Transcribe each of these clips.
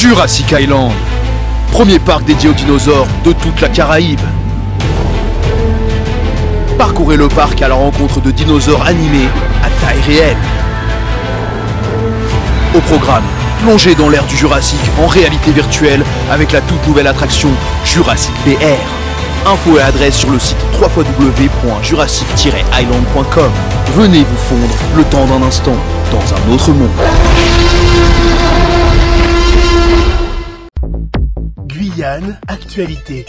Jurassic Island, premier parc dédié aux dinosaures de toute la Caraïbe. Parcourez le parc à la rencontre de dinosaures animés à taille réelle. Au programme, plongez dans l'ère du Jurassique en réalité virtuelle avec la toute nouvelle attraction Jurassic VR. Infos et adresse sur le site www.jurassic-island.com. Venez vous fondre le temps d'un instant dans un autre monde. Guyane, actualité.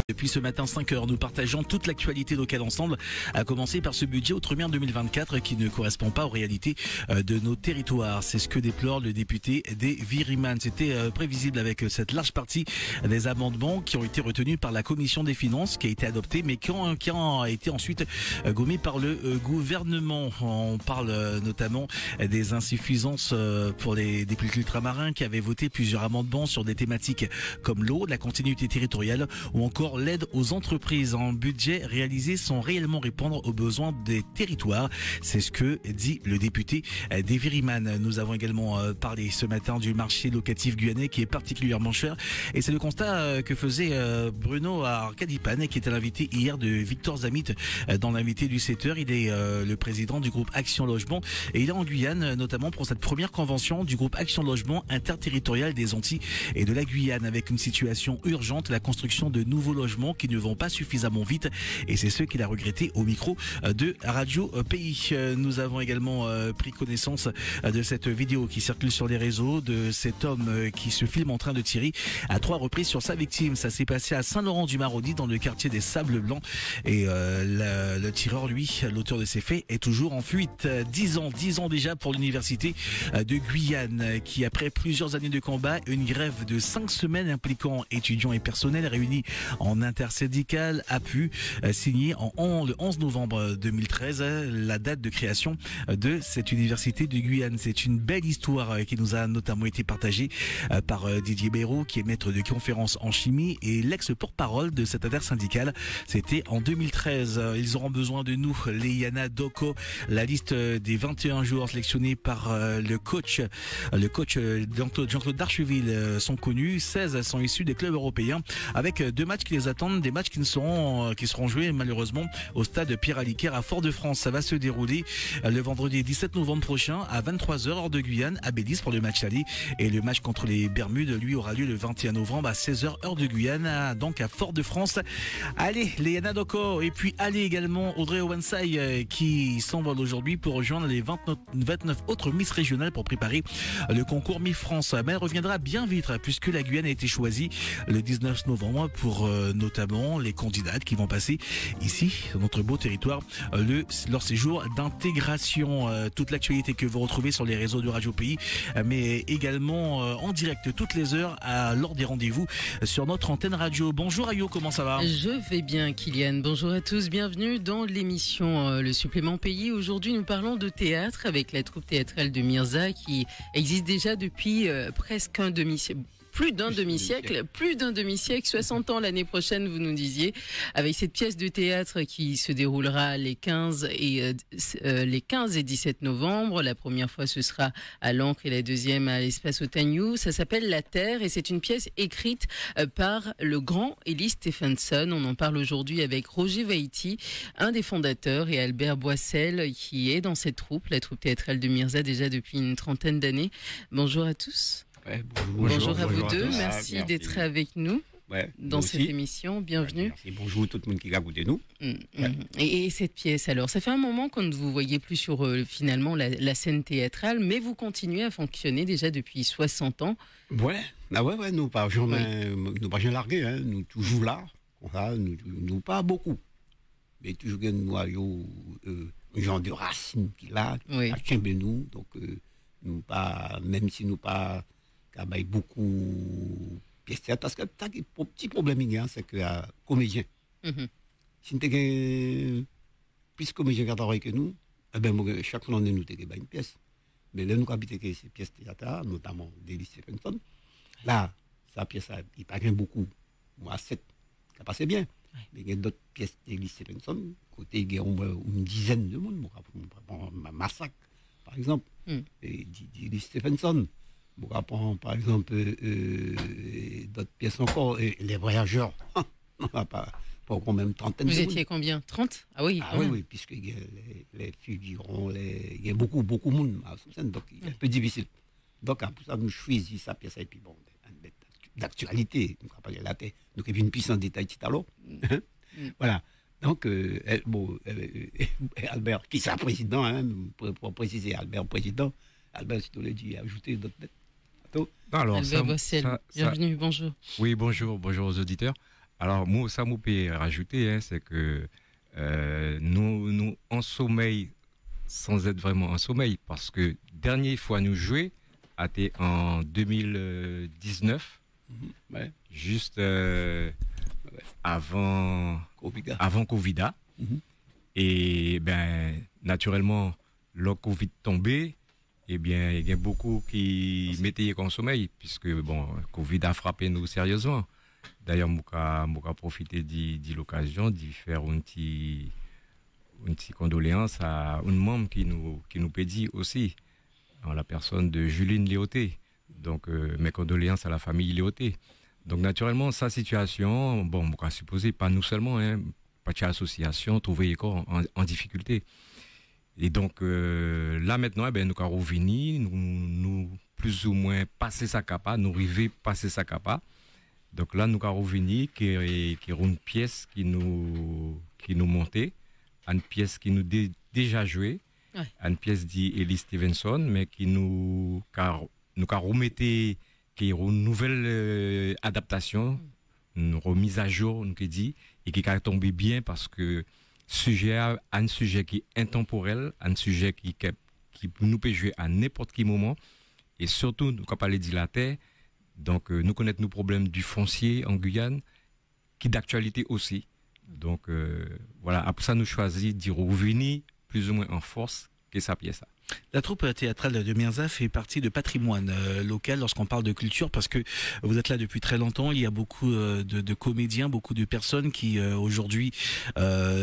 Depuis ce matin 5h, nous partageons toute l'actualité locale ensemble, à commencer par ce budget Outre-mer 2024 qui ne correspond pas aux réalités de nos territoires. C'est ce que déplore le député des Viriman. C'était prévisible avec cette large partie des amendements qui ont été retenus par la commission des finances, qui a été adoptée, mais qui ont été ensuite gommés par le gouvernement. On parle notamment des insuffisances pour les députés ultramarins qui avaient voté plusieurs amendements sur des thématiques comme l'eau, la continuité territoriale ou encore l'aide aux entreprises en budget réalisé sans réellement répondre aux besoins des territoires. C'est ce que dit le député des Viriman. Nous avons également parlé ce matin du marché locatif guyanais qui est particulièrement cher. Et c'est le constat que faisait Bruno Arcadipan, qui était l'invité hier de Victor Zamit dans l'invité du 7h. Il est le président du groupe Action Logement et il est en Guyane notamment pour cette première convention du groupe Action Logement interterritorial des Antilles et de la Guyane avec une situation urgente, la construction de nouveaux logements qui ne vont pas suffisamment vite et c'est ce qu'il a regretté au micro de Radio Pays. Nous avons également pris connaissance de cette vidéo qui circule sur les réseaux de cet homme qui se filme en train de tirer à 3 reprises sur sa victime. Ça s'est passé à Saint-Laurent-du-Maroni dans le quartier des Sables Blancs et le tireur, lui, l'auteur de ces faits, est toujours en fuite. 10 ans déjà pour l'université de Guyane qui, après plusieurs années de combat, une grève de 5 semaines impliquant étudiants et personnel réunis en intersyndicale a pu signer le 11 novembre 2013 la date de création de cette université de Guyane. C'est une belle histoire qui nous a notamment été partagée par Didier Béraud, qui est maître de conférence en chimie et l'ex-porte-parole de cette intersyndicale. C'était en 2013. Ils auront besoin de nous, les Yana Doko. La liste des 21 joueurs sélectionnés par le coach Jean-Claude Darcheville sont connus. 16 sont issus des clubs européens avec 2 matchs qui les attendent, des matchs qui seront joués malheureusement au stade Pierre Aliquer à Fort-de-France. Ça va se dérouler le vendredi 17 novembre prochain à 23h hors de Guyane à Bélis pour le match aller et le match contre les Bermudes lui aura lieu le 21 novembre à 16h heure de Guyane, donc à Fort-de-France. Allez les Yanadoko, et puis allez également Audrey Owansai qui s'envole aujourd'hui pour rejoindre les 29 autres Miss régionales pour préparer le concours Miss France. Mais elle reviendra bien vite puisque la Guyane a été choisie le 19 novembre pour notamment les candidates qui vont passer ici, dans notre beau territoire, leur séjour d'intégration. Toute l'actualité que vous retrouvez sur les réseaux de Radio Pays, mais également en direct toutes les heures lors des rendez-vous sur notre antenne radio. Bonjour Ayo, comment ça va? Je vais bien Kylian, bonjour à tous, bienvenue dans l'émission Le Supplément Pays. Aujourd'hui nous parlons de théâtre avec la troupe théâtrale de Mirza qui existe déjà depuis presque un demi-siècle. Plus d'un demi-siècle, 60 ans l'année prochaine, vous nous disiez, avec cette pièce de théâtre qui se déroulera les 15 et 17 novembre. La première fois, ce sera à l'Ancre et la deuxième à l'Espace Otagnou. Ça s'appelle La Terre et c'est une pièce écrite par le grand Elie Stephenson. On en parle aujourd'hui avec Roger Vaïti, un des fondateurs, et Albert Boissel, qui est dans cette troupe, la troupe théâtrale de Mirza, déjà depuis une trentaine d'années. Bonjour à tous. Ouais, bonjour à vous deux, merci d'être avec nous dans cette émission, bienvenue. Merci. Bonjour tout le monde qui a écouté nous. Et cette pièce alors, ça fait un moment qu'on ne vous voyait plus sur finalement la scène théâtrale, mais vous continuez à fonctionner déjà depuis 60 ans. Ouais, nous pas jamais largué, hein. Nous toujours là, nous pas beaucoup, mais toujours nous avons un genre de racine qui là, à nous, donc nous pas, même si nous pas travaille beaucoup pièces théâtre parce que le petit problème c'est que comédien. Si tu as plus comédien qui travaille que nous, chaque fois nous avons une pièce. Mais là nous habitons ces pièces théâtre, notamment d'Elie Stephenson. Là, sa pièce il pas beaucoup. Moi 7 ça passe bien. Mais il y a d'autres pièces d'Elie Stephenson côté il y a une dizaine de monde, Massacre par exemple. Et d'Elie Stephenson. On apprend, par exemple, d'autres pièces encore, Les Voyageurs. On va pas quand même trentaine. Vous étiez combien? 30? Ah oui. Ah oui, puisqu'il y a les figurants, il y a beaucoup de monde à la scène, donc c'est un peu difficile. Donc, pour ça, nous choisissons sa pièce, et puis bon, d'actualité, nous avons la tête, donc il y a une puissance détail tout à l'heure. Voilà. Donc, Albert, qui sera président, hein, pour préciser, Albert président, Albert, si tu l'as dit, ajouter d'autres têtes. Alors, Albert Bossel, bienvenue, bonjour. Oui, bonjour aux auditeurs. Alors, moi, ça m'a pu rajouter, hein, c'est que nous, en sommeil, sans être vraiment en sommeil, parce que dernière fois nous jouer, c'était en 2019, juste avant Covid. Et ben, naturellement, le Covid tombé, eh bien, il y a beaucoup qui mettaient en sommeil, puisque bon, Covid a frappé nous sérieusement. D'ailleurs, je profité de l'occasion de faire une petite condoléance à un membre qui nous pédit aussi, en la personne de Juline Léoté. Donc, mes condoléances à la famille Léoté. Donc, naturellement, sa situation, bon, je supposer, pas nous seulement, hein, pas de association, trouver les corps en difficulté. Et donc, là maintenant, nous avons revenu, nous plus ou moins passer sa capa, nous arriver passer sa capa. Donc là, nous avons revenu, qui est une pièce qui nous montait, une pièce qui nous déjà jouée, une pièce d'Ellie Stevenson, mais qui nous remettait, qui est une nouvelle adaptation, une remise à jour, nous qui dit, et qui a tombé bien parce que un sujet qui est intemporel, un sujet qui nous peut jouer à n'importe quel moment, et surtout, nous avons parlé de la terre. Donc, nous connaissons nos problèmes du foncier en Guyane, qui d'actualité aussi. Donc, voilà, après ça, nous choisissons d'y revenir plus ou moins en force que sa pièce. La troupe théâtrale de Mirza fait partie de patrimoine local lorsqu'on parle de culture, parce que vous êtes là depuis très longtemps. Il y a beaucoup de comédiens, beaucoup de personnes qui aujourd'hui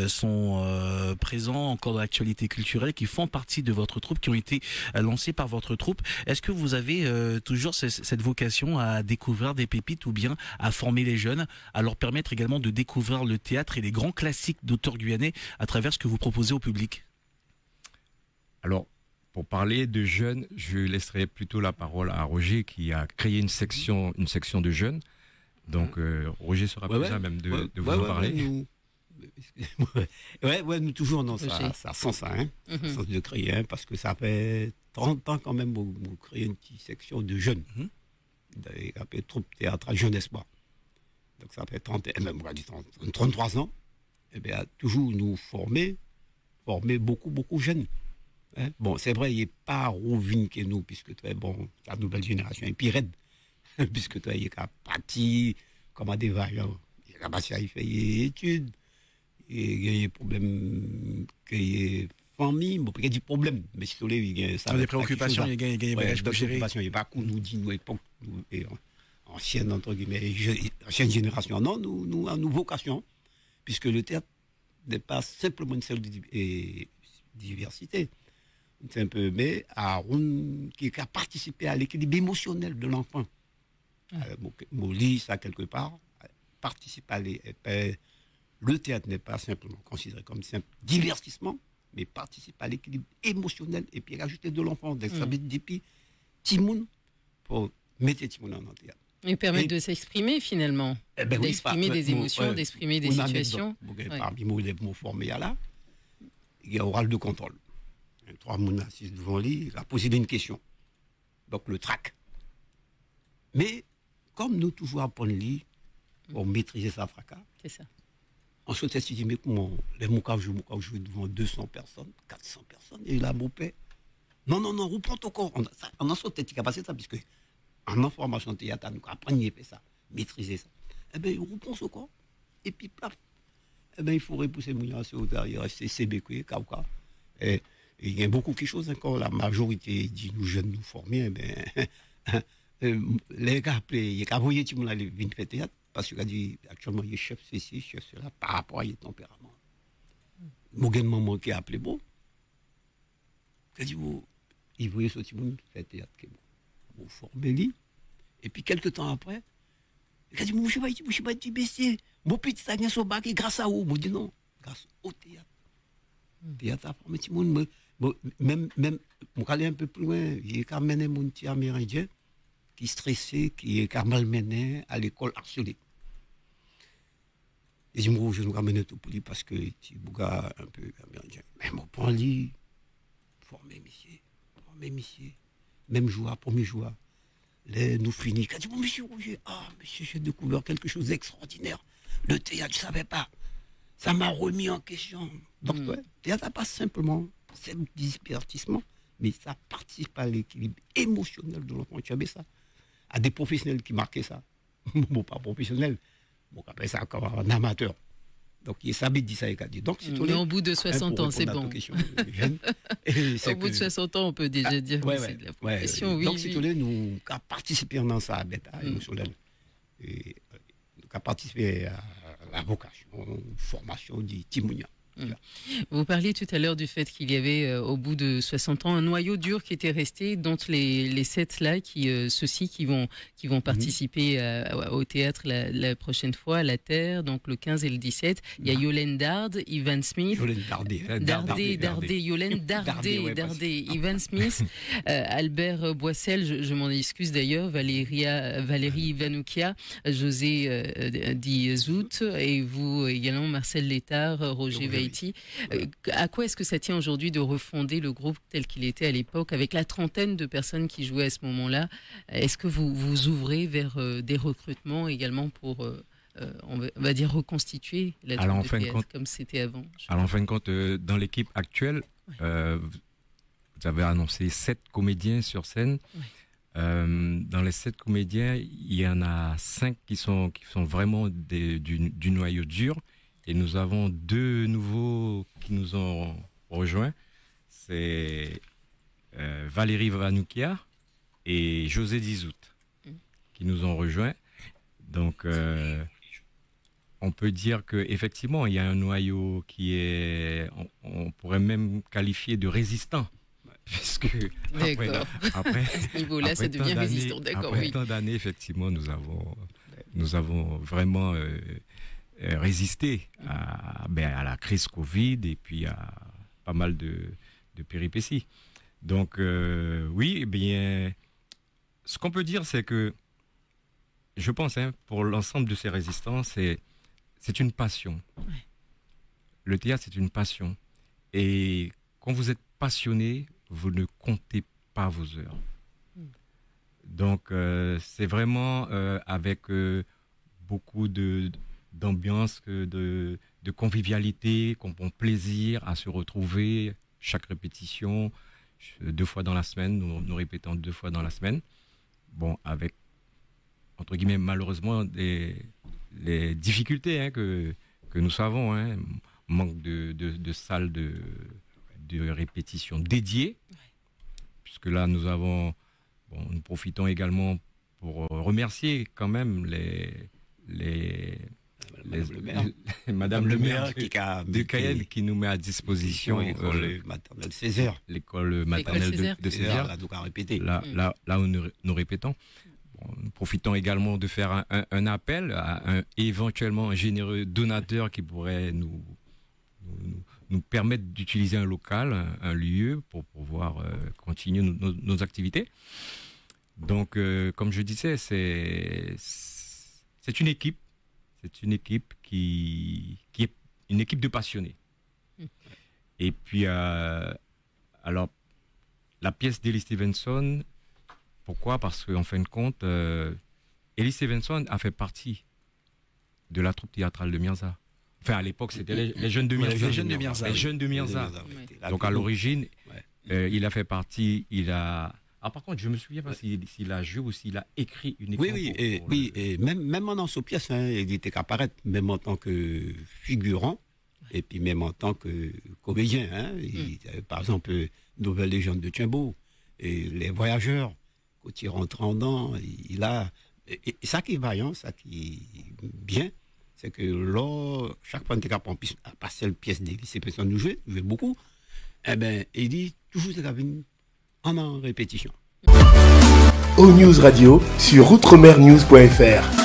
sont présents encore dans l'actualité culturelle, qui font partie de votre troupe, qui ont été lancés par votre troupe. Est-ce que vous avez toujours cette vocation à découvrir des pépites ou bien à former les jeunes, à leur permettre également de découvrir le théâtre et les grands classiques d'auteurs guyanais à travers ce que vous proposez au public? Alors, pour parler de jeunes, je laisserai plutôt la parole à Roger qui a créé une section de jeunes. Donc, Roger sera plus à même de vous en parler. Nous toujours dans ça sent ça, hein, sens de créer, hein, parce que ça fait 30 ans quand même vous créez une petite section de jeunes. Appelé troupe théâtrale Jeune Espoir. Donc ça fait 33 ans. Et bien, toujours nous former beaucoup de jeunes. Hein? Bon, c'est vrai, il n'est pas rovin que nous, puisque tu es bon, la nouvelle génération est pire, puisque tu es parti comme à des vaillants. Il a passé à y faire des études, il y a des problèmes, il y a famille, bon, il y a des problèmes, mais si tu il y a des préoccupations, il y a des bagages pour gérer. Il y a pas qu'on nous dit, nous, époque, ancienne, entre guillemets, ancienne génération. Non, nous avons vocation, puisque le théâtre n'est pas simplement une seule diversité. C'est un peu, mais qui a participé à l'équilibre émotionnel de l'enfant. Mon lit, ça quelque part, participe à le théâtre n'est pas simplement considéré comme simple divertissement, mais participe à l'équilibre émotionnel et puis rajouter de l'enfant. Donc ça veut dire depuis Timoun pour mettre Timoun en théâtre. Et permettre de s'exprimer finalement, d'exprimer des émotions, d'exprimer des situations. Parmi les mots formés là, il y a oral de contrôle. 3 personnes assises devant lui, il a posé une question. Donc le trac. Mais comme nous toujours apprenons lui pour maîtriser sa fracas, c'est ça. Ensuite, il dit, mais comment les moukas jouent devant 200 personnes, 400 personnes, et il a mon père. Non, reprends ton corps. On a sauté, tu as passé ça, puisque en information théâtre, nous apprenons ça, maîtriser ça. Eh bien, il reprend son corps, et puis plaf. Eh bien, il faut repousser Mounia sur derrière, c'est CBQ, Kauka. Et il y a beaucoup de choses encore. La majorité dit nous jeunes nous former. Les gars appelés, il y a envoyé tout le monde aller venir faire théâtre parce qu'il a dit actuellement il est chef ceci, chef cela par rapport à son tempérament. Mon gars maman qui a appelé bon. Il a dit il voulait ce petit monde faire théâtre. pour former lui. Et puis, quelques temps après, il a dit, moi, je ne suis pas dit, messieurs, mon petit sagné son bac, grâce à vous. Moi, je dis non, grâce au théâtre. Le théâtre a formé tout le monde. Même, on va aller un peu plus loin, j'ai quand même mon petit amérindien qui stressait, qui est malmené à l'école harcelée. Et je me dis, je nous ramène tout pour lui parce que tu bougas un peu amérindien. Mais mon prend lui, formé, monsieur, même joueur, premier joueur. Là, nous finissons. Il a dit, bon, monsieur Roger, monsieur, j'ai découvert quelque chose d'extraordinaire. Le théâtre, je ne savais pas. Ça m'a remis en question. Donc, le théâtre, pas simplement, c'est un divertissement, mais ça participe à l'équilibre émotionnel de l'enfant. Tu avais ça. À des professionnels qui marquaient ça. Bon, pas professionnel. Bon, après ça, comme un amateur. Donc, il savait dire ça, il a dit. Donc, mais au bout de 60 ans, c'est bon. Au bout de 60 ans, on peut déjà dire que c'est de la profession. Donc, si tu veux, nous avons participé dans ça, à l'état émotionnel. Et nous avons participé à la vocation, formation du Timounia. Vous parliez tout à l'heure du fait qu'il y avait au bout de 60 ans un noyau dur qui était resté, dont les 7 là, ceux-ci qui vont participer au théâtre la prochaine fois à la Terre, donc le 15 et le 17. Il y a Yolène Dard, Ivan Smith, Ivan Smith, Albert Boissel, je m'en excuse d'ailleurs, Valérie Ivanoukia, José Dizout, et vous également Marcel Létard, Roger Veil. À quoi est-ce que ça tient aujourd'hui de refonder le groupe tel qu'il était à l'époque, avec la trentaine de personnes qui jouaient à ce moment-là? Est-ce que vous vous ouvrez vers des recrutements également pour, on va dire, reconstituer la troupe de théâtre comme c'était avant? Alors, en fin de compte, dans l'équipe actuelle, vous avez annoncé 7 comédiens sur scène. Dans les 7 comédiens, il y en a 5 qui sont vraiment du noyau dur. Et nous avons 2 nouveaux qui nous ont rejoints. C'est Valérie Vanoukia et José Dizout qui nous ont rejoints. Donc, on peut dire qu'effectivement, il y a un noyau qui est, on pourrait même qualifier de résistant. Puisque après à ce niveau-là, ça devient résistant. D'accord, après tant d'années, effectivement, nous avons vraiment résister à la crise Covid et puis à pas mal de péripéties. Donc, oui, eh bien, ce qu'on peut dire, c'est que, je pense, pour l'ensemble de ces résistants, c'est une passion. Le théâtre, c'est une passion. Et quand vous êtes passionné, vous ne comptez pas vos heures. Donc, c'est vraiment avec beaucoup d'ambiance, de convivialité, qu'on prend plaisir à se retrouver chaque répétition, 2 fois dans la semaine, nous répétons 2 fois dans la semaine. Bon, avec, entre guillemets, malheureusement, les difficultés que nous savons, manque de salles de répétition dédiées, puisque là, nous profitons également pour remercier quand même Madame le maire de Cayenne qui nous met à disposition l'école maternelle Césaire. L'école maternelle de Césaire. Là où nous répétons. Nous profitons également de faire un appel à éventuellement un généreux donateur qui pourrait nous permettre d'utiliser un local, un lieu pour pouvoir continuer nos activités. Donc, comme je disais, c'est une équipe. C'est une équipe qui est une équipe de passionnés. Et puis, alors, la pièce d'Ellie Stevenson, pourquoi? Parce qu'en fin de compte, Ellie Stevenson a fait partie de la troupe théâtrale de Mirza. Enfin, à l'époque, c'était les jeunes de Mirza. Les jeunes de Mirza. Donc, à l'origine, il a fait partie, Ah, par contre, je me souviens pas s'il a joué ou s'il a écrit une école. Oui, et même dans cette pièce, il était qu'apparaître, même en tant que figurant, et puis même en tant que comédien. Par exemple, Nouvelle Légende de Timbo, et Les Voyageurs, quand il rentre en dedans, il a... Et ça qui est vaillant, ça qui est bien, c'est que là, chaque fois que tu as passé la pièce d'Élie, ces personnes nous jouent beaucoup, eh bien, il dit toujours que en répétition. O-News Radio sur outremernews.fr.